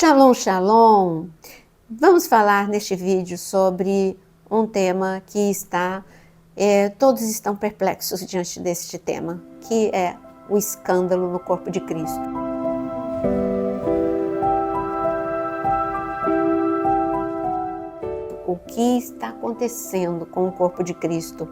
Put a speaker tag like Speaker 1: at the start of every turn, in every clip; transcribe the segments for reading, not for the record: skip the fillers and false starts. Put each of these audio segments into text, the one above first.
Speaker 1: Shalom, shalom! Vamos falar neste vídeo sobre um tema que todos estão perplexos diante deste tema, que é o escândalo no corpo de Cristo. O que está acontecendo com o corpo de Cristo?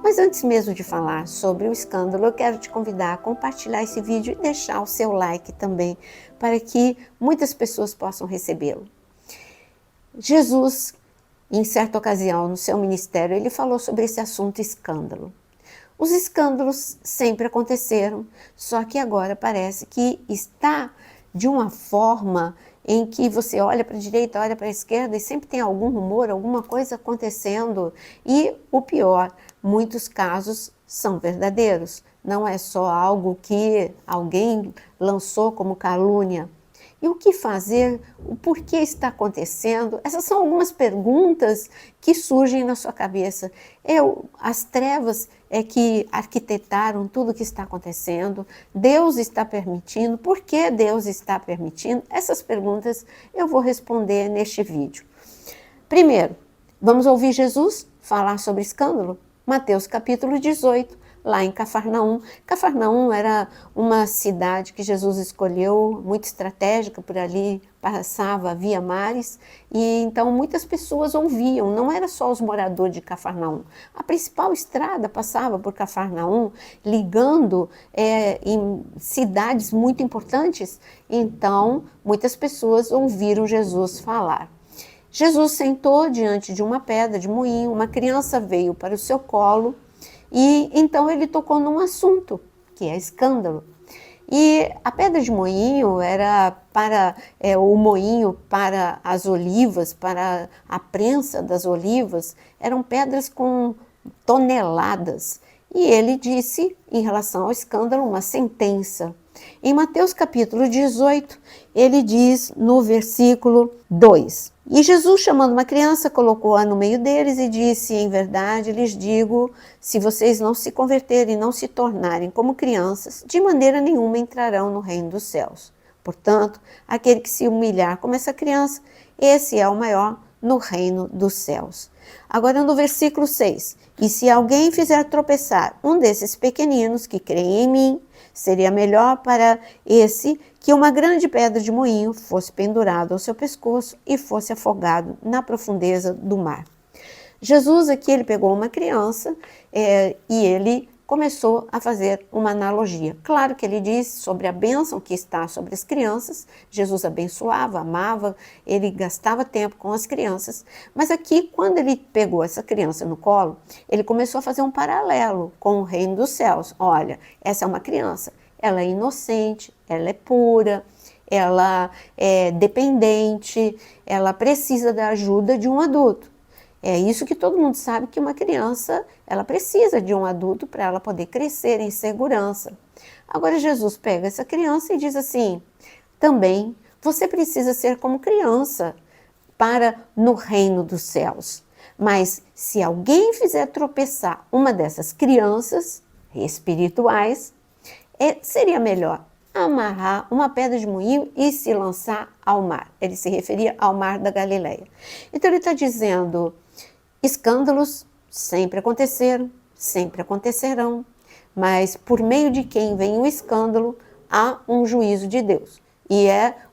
Speaker 1: Mas antes mesmo de falar sobre o escândalo, eu quero te convidar a compartilhar esse vídeo e deixar o seu like também, para que muitas pessoas possam recebê-lo. Jesus, em certa ocasião, no seu ministério, ele falou sobre esse assunto escândalo. Os escândalos sempre aconteceram, só que agora parece que está de uma forma em que você olha para a direita, olha para a esquerda e sempre tem algum rumor, alguma coisa acontecendo. E o pior, muitos casos são verdadeiros. Não é só algo que alguém lançou como calúnia. E o que fazer? O porquê está acontecendo? Essas são algumas perguntas que surgem na sua cabeça. As trevas é que arquitetaram tudo o que está acontecendo. Deus está permitindo. Por que Deus está permitindo? Essas perguntas eu vou responder neste vídeo. Primeiro, vamos ouvir Jesus falar sobre escândalo? Mateus capítulo 18. Lá em Cafarnaum. Cafarnaum era uma cidade que Jesus escolheu, muito estratégica, por ali passava, havia mares, e então muitas pessoas ouviam, não era só os moradores de Cafarnaum. A principal estrada passava por Cafarnaum, ligando em cidades muito importantes, então muitas pessoas ouviram Jesus falar. Jesus sentou diante de uma pedra de moinho, uma criança veio para o seu colo, e então ele tocou num assunto, que é escândalo. E a pedra de moinho era para o moinho para as olivas, para a prensa das olivas, eram pedras com toneladas. E ele disse, em relação ao escândalo, uma sentença. Em Mateus capítulo 18, ele diz no versículo 2: E Jesus, chamando uma criança, colocou-a no meio deles e disse: Em verdade lhes digo, se vocês não se converterem e não se tornarem como crianças, de maneira nenhuma entrarão no reino dos céus. Portanto, aquele que se humilhar como essa criança, esse é o maior no reino dos céus. Agora no versículo 6, e se alguém fizer tropeçar um desses pequeninos que creem em mim, seria melhor para esse que uma grande pedra de moinho fosse pendurada ao seu pescoço e fosse afogado na profundeza do mar. Jesus aqui ele pegou uma criança e ele começou a fazer uma analogia. Claro que ele disse sobre a bênção que está sobre as crianças. Jesus abençoava, amava, ele gastava tempo com as crianças. Mas aqui, quando ele pegou essa criança no colo, ele começou a fazer um paralelo com o reino dos céus. Olha, essa é uma criança, ela é inocente, ela é pura, ela é dependente, ela precisa da ajuda de um adulto. É isso que todo mundo sabe, que uma criança, ela precisa de um adulto para ela poder crescer em segurança. Agora Jesus pega essa criança e diz assim, também você precisa ser como criança para no reino dos céus. Mas se alguém fizer tropeçar uma dessas crianças espirituais, seria melhor amarrar uma pedra de moinho e se lançar ao mar. Ele se referia ao mar da Galileia. Então ele está dizendo, escândalos sempre aconteceram, sempre acontecerão, mas por meio de quem vem o escândalo, há um juízo de Deus. E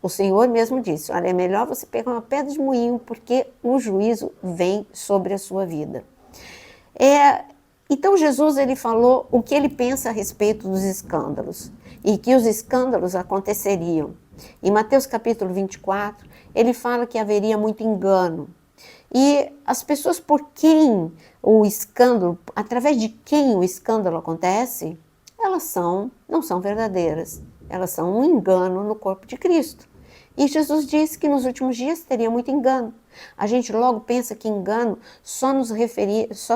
Speaker 1: o Senhor mesmo disse, olha, é melhor você pegar uma pedra de moinho, porque o juízo vem sobre a sua vida. Então Jesus ele falou o que ele pensa a respeito dos escândalos, e que os escândalos aconteceriam. Em Mateus capítulo 24, ele fala que haveria muito engano. E as pessoas por quem o escândalo, através de quem o escândalo acontece, elas não são verdadeiras. Elas são um engano no corpo de Cristo. E Jesus disse que nos últimos dias teria muito engano. A gente logo pensa que engano só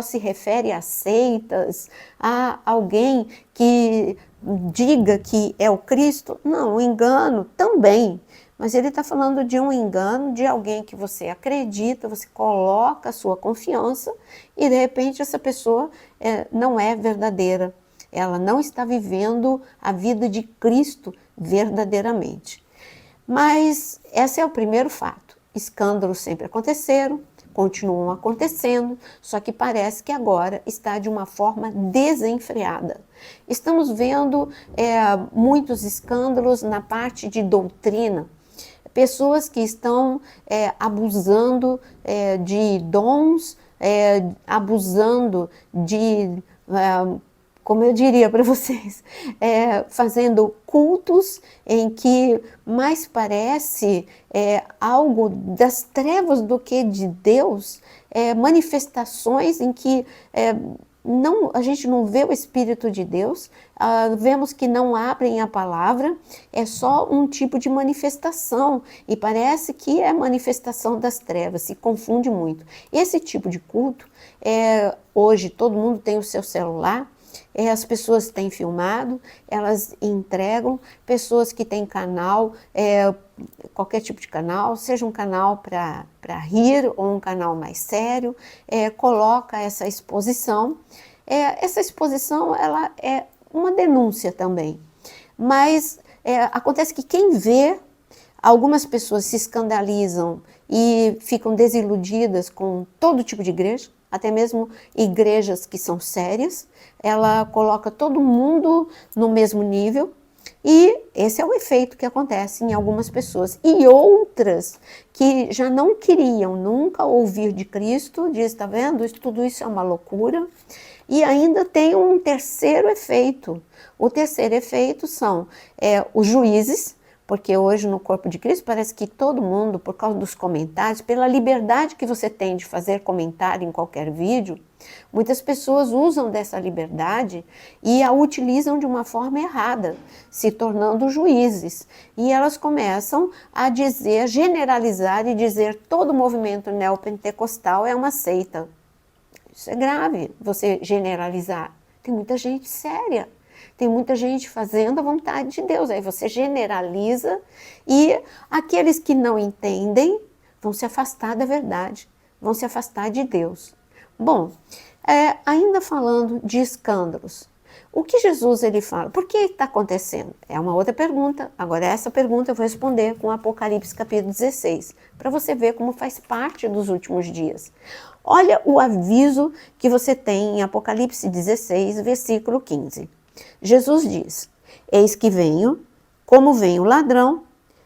Speaker 1: se refere a seitas, a alguém que diga que é o Cristo. Não, o engano também. Mas ele está falando de um engano de alguém que você acredita, você coloca a sua confiança e de repente essa pessoa não é verdadeira. Ela não está vivendo a vida de Cristo verdadeiramente. Mas esse é o primeiro fato. Escândalos sempre aconteceram, continuam acontecendo, só que parece que agora está de uma forma desenfreada. Estamos vendo muitos escândalos na parte de doutrina, pessoas que estão abusando de dons, abusando de, como eu diria para vocês, fazendo cultos em que mais parece algo das trevas do que de Deus, manifestações em que a gente não vê o Espírito de Deus, vemos que não abrem a palavra, é só um tipo de manifestação e parece que é manifestação das trevas, se confunde muito. Esse tipo de culto, hoje todo mundo tem o seu celular, as pessoas têm filmado, elas entregam, pessoas que têm canal, qualquer tipo de canal, seja um canal para rir ou um canal mais sério, coloca essa exposição. Essa exposição ela é uma denúncia também, mas acontece que quem vê, algumas pessoas se escandalizam e ficam desiludidas com todo tipo de igreja, até mesmo igrejas que são sérias, ela coloca todo mundo no mesmo nível e esse é o efeito que acontece em algumas pessoas. E outras que já não queriam nunca ouvir de Cristo, diz, está vendo, tudo isso é uma loucura. E ainda tem um terceiro efeito. O terceiro efeito são os juízes, porque hoje no corpo de Cristo parece que todo mundo, por causa dos comentários, pela liberdade que você tem de fazer comentário em qualquer vídeo, muitas pessoas usam dessa liberdade e a utilizam de uma forma errada, se tornando juízes. E elas começam a dizer, generalizar e dizer todo o movimento neopentecostal é uma seita. Isso é grave, você generalizar. Tem muita gente séria. Tem muita gente fazendo a vontade de Deus. Aí você generaliza e aqueles que não entendem vão se afastar da verdade, vão se afastar de Deus. Bom, ainda falando de escândalos, o que Jesus ele fala? Por que está acontecendo? É uma outra pergunta. Agora essa pergunta eu vou responder com Apocalipse capítulo 16, para você ver como faz parte dos últimos dias. Olha o aviso que você tem em Apocalipse 16, versículo 15. Jesus diz, eis que venho, como vem o ladrão,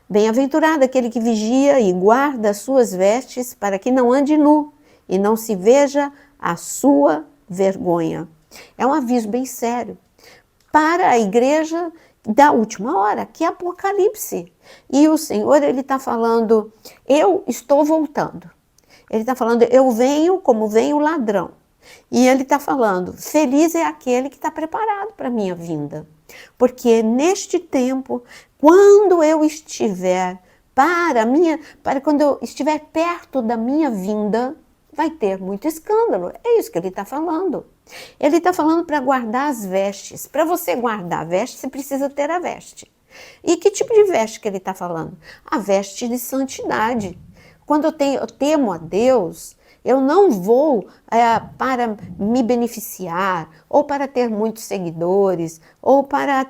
Speaker 1: bem-aventurado aquele que vigia e guarda as suas vestes para que não ande nu e não se veja a sua vergonha. É um aviso bem sério para a igreja da última hora, que é Apocalipse. E o Senhor, ele está falando, eu estou voltando. Ele está falando, eu venho como vem o ladrão. E ele está falando, feliz é aquele que está preparado para a minha vinda. Porque neste tempo, quando eu estiver quando eu estiver perto da minha vinda, vai ter muito escândalo. É isso que ele está falando. Ele está falando para guardar as vestes. Para você guardar a veste, você precisa ter a veste. E que tipo de veste que ele está falando? A veste de santidade. Quando eu temo a Deus, eu não vou para me beneficiar, ou para ter muitos seguidores, ou para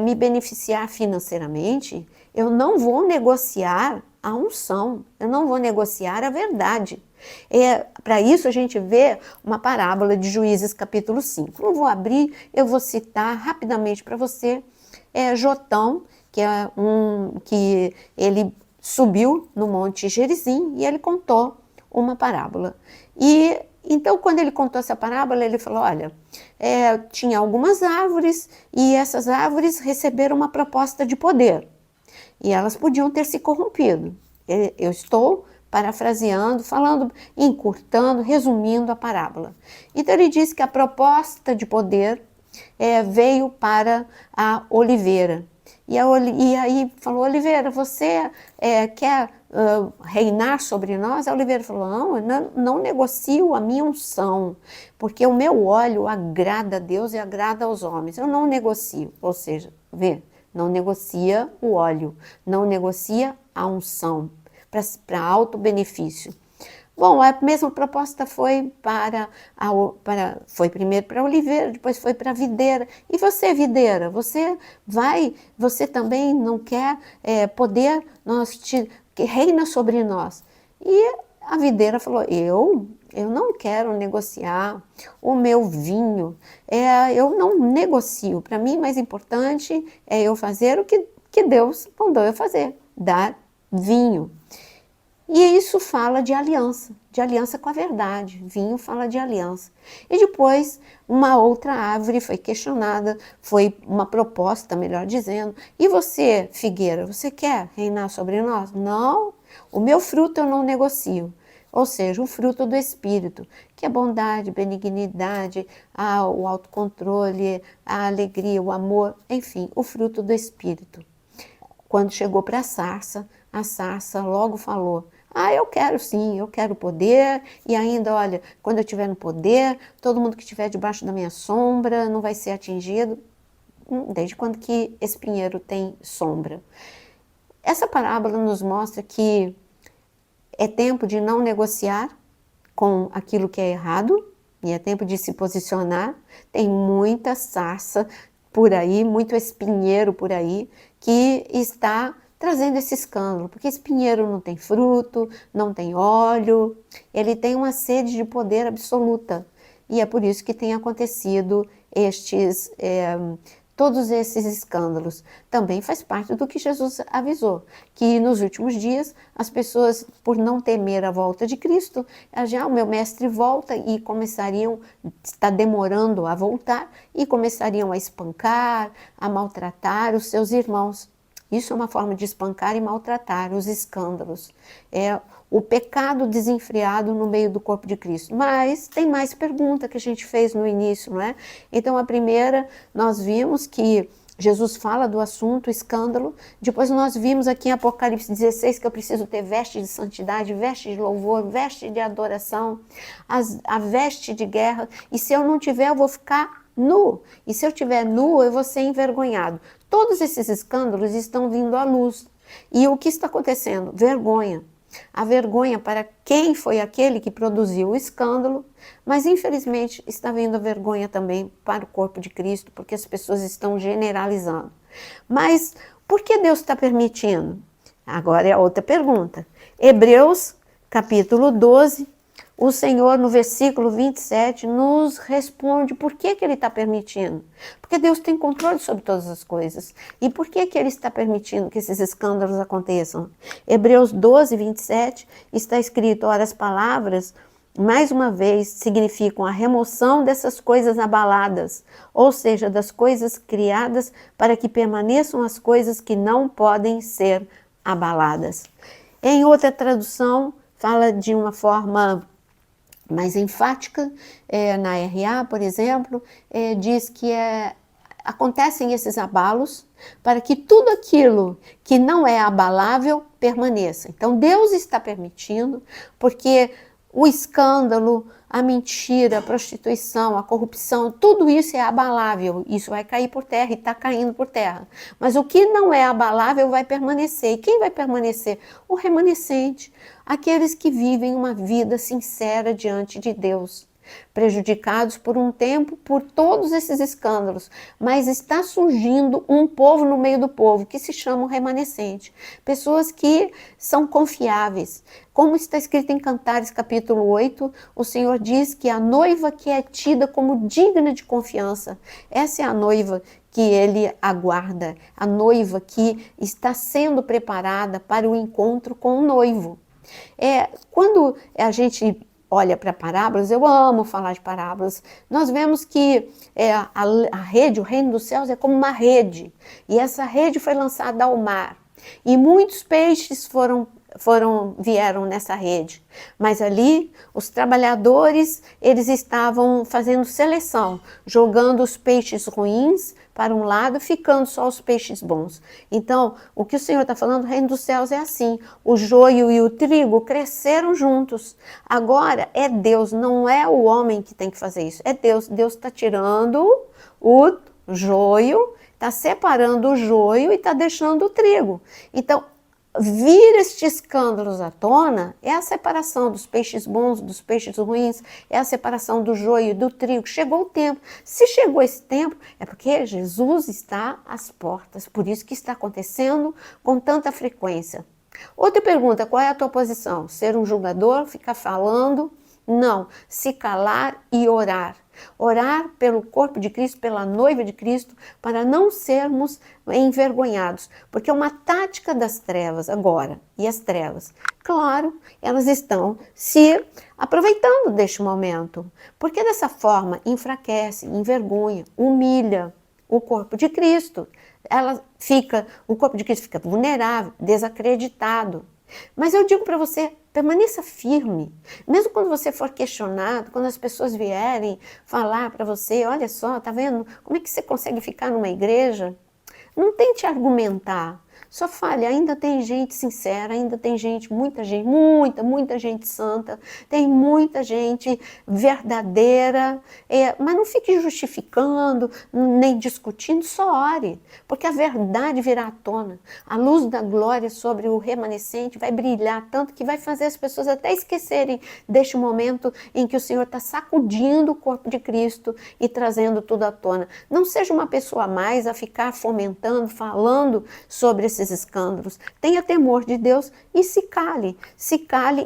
Speaker 1: me beneficiar financeiramente. Eu não vou negociar a unção, eu não vou negociar a verdade. Para isso a gente vê uma parábola de Juízes capítulo 5. Não vou abrir, eu vou citar rapidamente para você. Jotão, que ele subiu no Monte Gerizim e ele contou uma parábola. E então, quando ele contou essa parábola, ele falou, olha, tinha algumas árvores e essas árvores receberam uma proposta de poder. E elas podiam ter se corrompido. Eu estou parafraseando, falando, encurtando, resumindo a parábola. Então, ele disse que a proposta de poder veio para a oliveira. E aí falou, oliveira, você quer reinar sobre nós? A oliveira falou, não negocio a minha unção, porque o meu óleo agrada a Deus e agrada aos homens. Eu não negocio, ou seja, não negocia o óleo, não negocia a unção para auto-benefício. Bom, a mesma proposta foi foi primeiro para a oliveira, depois foi para a videira. E você, videira, você também não quer poder, que reina sobre nós. E a videira falou, eu não quero negociar o meu vinho, eu não negocio. Para mim, mais importante é eu fazer o que Deus mandou eu fazer, dar vinho. E isso fala de aliança com a verdade. Vinho fala de aliança. E depois, uma outra árvore foi questionada, foi uma proposta, melhor dizendo. E você, figueira, você quer reinar sobre nós? Não, o meu fruto eu não negocio. Ou seja, o fruto do Espírito, que é bondade, benignidade, o autocontrole, a alegria, o amor, enfim, o fruto do Espírito. Quando chegou para a sarça logo falou, eu quero sim, eu quero poder, e ainda, olha, quando eu estiver no poder, todo mundo que estiver debaixo da minha sombra não vai ser atingido. Desde quando que esse pinheiro tem sombra? Essa parábola nos mostra que é tempo de não negociar com aquilo que é errado, e é tempo de se posicionar. Tem muita sarça por aí, muito espinheiro por aí, que está trazendo esse escândalo, porque esse pinheiro não tem fruto, não tem óleo, ele tem uma sede de poder absoluta, e é por isso que tem acontecido todos esses escândalos. Também faz parte do que Jesus avisou, que nos últimos dias as pessoas, por não temer a volta de Cristo, o meu mestre volta, e está demorando a voltar, e começariam a espancar, a maltratar os seus irmãos. Isso é uma forma de espancar e maltratar, os escândalos. É o pecado desenfreado no meio do corpo de Cristo. Mas tem mais pergunta que a gente fez no início, não é? Então, a primeira, nós vimos que Jesus fala do assunto escândalo. Depois nós vimos aqui em Apocalipse 16 que eu preciso ter veste de santidade, veste de louvor, veste de adoração, a veste de guerra. E se eu não tiver, eu vou ficar nu. E se eu estiver nu, eu vou ser envergonhado. Todos esses escândalos estão vindo à luz. E o que está acontecendo? Vergonha. A vergonha para quem foi aquele que produziu o escândalo, mas infelizmente está vindo a vergonha também para o corpo de Cristo, porque as pessoas estão generalizando. Mas por que Deus está permitindo? Agora é a outra pergunta. Hebreus, capítulo 12, o Senhor, no versículo 27, nos responde por que Ele está permitindo. Porque Deus tem controle sobre todas as coisas. E por que Ele está permitindo que esses escândalos aconteçam? Hebreus 12, 27, está escrito, ora, as palavras, mais uma vez, significam a remoção dessas coisas abaladas, ou seja, das coisas criadas para que permaneçam as coisas que não podem ser abaladas. Em outra tradução, fala de uma forma mais enfática, na RA, por exemplo, diz que acontecem esses abalos para que tudo aquilo que não é abalável permaneça. Então Deus está permitindo, porque o escândalo, a mentira, a prostituição, a corrupção, tudo isso é abalável, isso vai cair por terra e está caindo por terra. Mas o que não é abalável vai permanecer. E quem vai permanecer? O remanescente, aqueles que vivem uma vida sincera diante de Deus, prejudicados por um tempo por todos esses escândalos, mas está surgindo um povo no meio do povo que se chama o remanescente, pessoas que são confiáveis. Como está escrito em Cantares capítulo 8, o Senhor diz que a noiva que é tida como digna de confiança, essa é a noiva que Ele aguarda, a noiva que está sendo preparada para o encontro com o noivo. Quando a gente olha para parábolas, eu amo falar de parábolas, nós vemos que a rede, o reino dos céus é como uma rede, e essa rede foi lançada ao mar, e muitos peixes vieram nessa rede, mas ali os trabalhadores, eles estavam fazendo seleção, jogando os peixes ruins para um lado, ficando só os peixes bons. Então, o que o Senhor está falando, o reino dos céus é assim, o joio e o trigo cresceram juntos. Agora é Deus, não é o homem que tem que fazer isso, é Deus. Deus está tirando o joio, está separando o joio e está deixando o trigo. Então, vir estes escândalos à tona é a separação dos peixes bons, dos peixes ruins, é a separação do joio e do trigo. Chegou o tempo. Se chegou esse tempo, é porque Jesus está às portas. Por isso que está acontecendo com tanta frequência. Outra pergunta, qual é a tua posição? Ser um julgador, ficar falando? Não, se calar e orar. Orar pelo corpo de Cristo, pela noiva de Cristo, para não sermos envergonhados. Porque é uma tática das trevas agora, e as trevas, claro, elas estão se aproveitando deste momento. Porque dessa forma enfraquece, envergonha, humilha o corpo de Cristo. O corpo de Cristo fica vulnerável, desacreditado. Mas eu digo para você, permaneça firme. Mesmo quando você for questionado, quando as pessoas vierem falar para você, olha só, tá vendo? Como é que você consegue ficar numa igreja? Não tente argumentar. Só fale, ainda tem gente sincera, ainda tem gente, muita gente santa, tem muita gente verdadeira, mas não fique justificando, nem discutindo, só ore, porque a verdade virá à tona. A luz da glória sobre o remanescente vai brilhar tanto que vai fazer as pessoas até esquecerem deste momento em que o Senhor está sacudindo o corpo de Cristo e trazendo tudo à tona. Não seja uma pessoa a mais a ficar fomentando, falando sobre esses escândalos. Tenha temor de Deus e se cale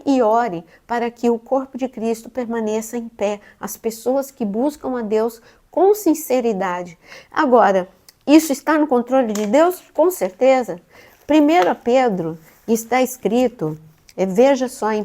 Speaker 1: e ore para que o corpo de Cristo permaneça em pé. As pessoas que buscam a Deus com sinceridade. Agora, isso está no controle de Deus? Com certeza. 1 Pedro está escrito, veja só, em 1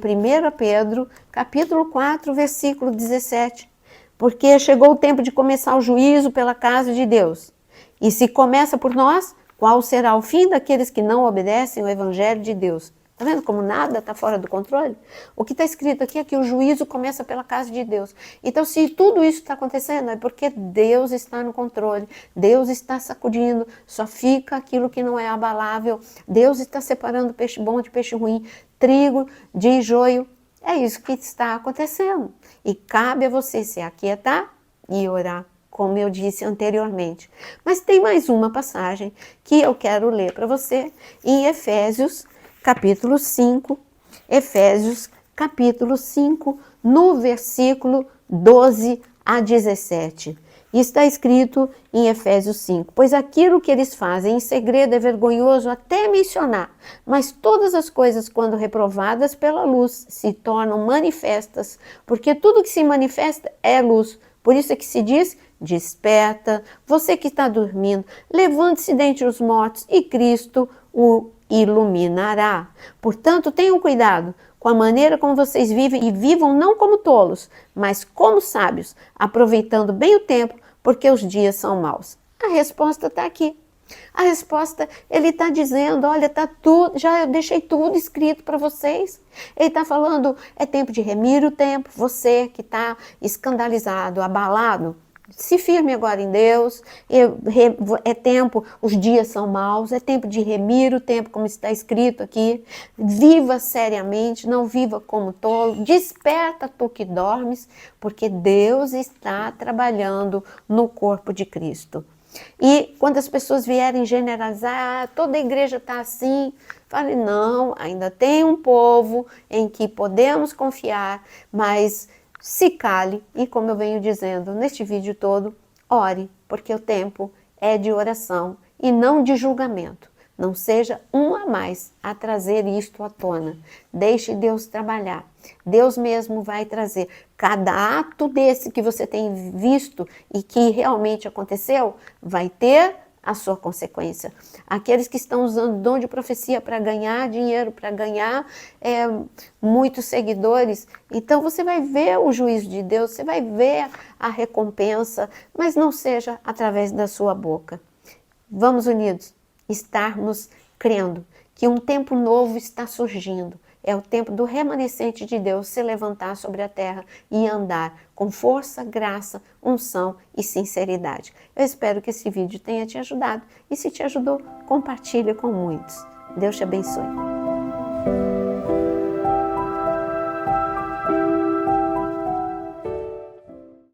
Speaker 1: Pedro, capítulo 4, versículo 17. Porque chegou o tempo de começar o juízo pela casa de Deus. E se começa por nós, qual será o fim daqueles que não obedecem ao evangelho de Deus? Está vendo como nada está fora do controle? O que está escrito aqui é que o juízo começa pela casa de Deus. Então, se tudo isso está acontecendo, é porque Deus está no controle. Deus está sacudindo, só fica aquilo que não é abalável. Deus está separando peixe bom de peixe ruim, trigo de joio. É isso que está acontecendo. E cabe a você se aquietar e orar, como eu disse anteriormente. Mas tem mais uma passagem que eu quero ler para você em Efésios, capítulo 5. Efésios, capítulo 5, no versículo 12 a 17. Está escrito em Efésios 5, pois aquilo que eles fazem em segredo é vergonhoso até mencionar, mas todas as coisas, quando reprovadas pela luz, se tornam manifestas, porque tudo que se manifesta é luz. Por isso é que se diz, desperta, você que está dormindo, levante-se dentre os mortos e Cristo o iluminará. Portanto, tenham cuidado com a maneira como vocês vivem e vivam não como tolos, mas como sábios, aproveitando bem o tempo, porque os dias são maus. A resposta está aqui. A resposta, ele está dizendo, olha, tá tudo, já eu deixei tudo escrito para vocês. Ele está falando, é tempo de remir o tempo, você que está escandalizado, abalado, se firme agora em Deus, é tempo, os dias são maus, é tempo de remir o tempo, como está escrito aqui. Viva seriamente, não viva como tolo, desperta tu que dormes, porque Deus está trabalhando no corpo de Cristo. E quando as pessoas vierem generalizar, toda a igreja está assim, fale, não, ainda tem um povo em que podemos confiar, mas se cale e, como eu venho dizendo neste vídeo todo, ore, porque o tempo é de oração e não de julgamento. Não seja um a mais a trazer isto à tona. Deixe Deus trabalhar. Deus mesmo vai trazer. Cada ato desse que você tem visto e que realmente aconteceu, vai ter a sua consequência. Aqueles que estão usando o dom de profecia para ganhar dinheiro, para ganhar muitos seguidores, então você vai ver o juízo de Deus, você vai ver a recompensa, mas não seja através da sua boca. Vamos unidos, estarmos crendo que um tempo novo está surgindo. É o tempo do remanescente de Deus se levantar sobre a terra e andar com força, graça, unção e sinceridade. Eu espero que esse vídeo tenha te ajudado e se te ajudou, compartilhe com muitos. Deus te abençoe.